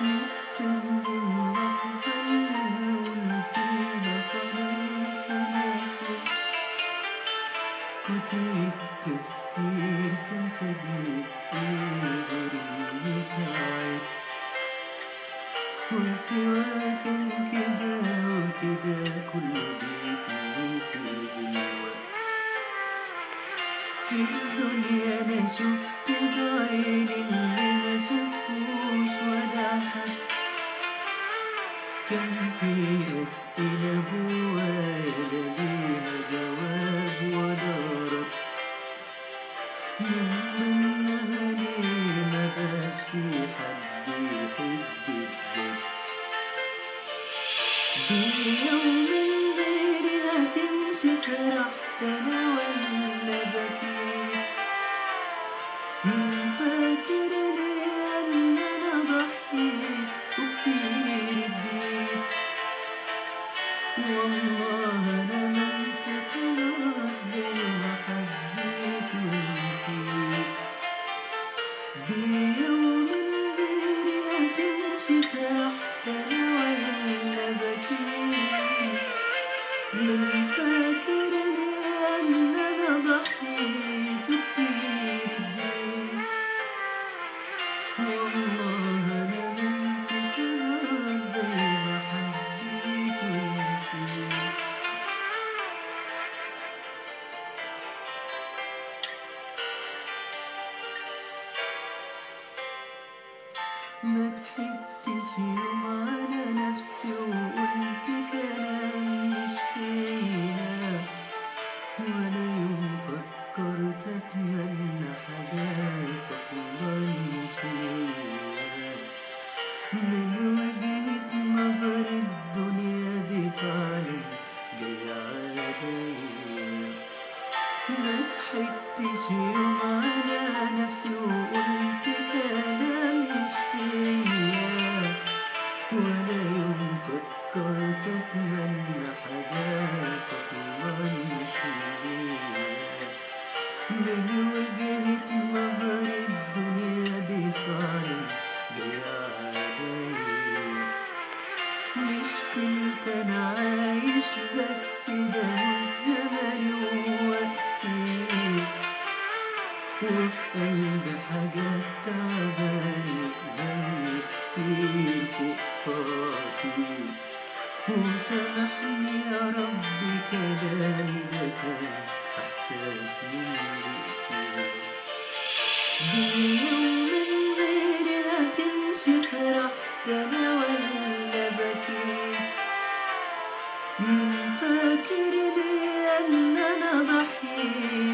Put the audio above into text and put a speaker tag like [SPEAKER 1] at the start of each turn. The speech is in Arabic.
[SPEAKER 1] مستني اللحظة اللي هقول فيها خلاص أنا فوق. كتر التفكير كان فادني بإيه غير إني تعبت، وسوا كان كده وكده كله بيتنسي بالوقت. في الدنيا أنا شفت بعيني اللي ما شافوش ولا حد، كان في أسئلة جوايا لا ليها جواب ولا رد، من ضمنها ليه مبقاش في حد يحب بجد. بيوم غيري هتمشي فرحت أنا ولا بكيت، مين فاكر ليه إن أنا ضحيت وكتير اديت. والله أنا منسى خلاص زي ما حبيت ونسيت. بيوم غيري هتمشي فرحت أنا ولا بكيت، من فاكر ليه إن أنا ضحيت وكتير اديت. والله أنا منسى خلاص زي ما حبيت ونسيت. ما ضحكتش يوم على نفسي وقلت كلام مش فيا، ولا يوم فكرت أتمنى حاجات أصلا مش ليا. من وجهة نظر الدنيا دي فعلا جاية عليا. ما ضحكتش يوم على نفسي وقلت كلام مش فيا، ولا يوم فكرت أتمنى حاجات أصلا مش ليا. من وجهة نظر الدنيا دي فعلا جاية عليا. مش كنت أنا عايش بس ده مش زماني ووقتي، وفي قلبي حاجات تعباني همي كتير فوق طاقتي. وسامحني يا ربي كلامي ده كان إحساس من بيتي. بيوم غيري هتمشي فرحت أنا ولا بكيت، مين فاكر ليه إن أنا ضحيت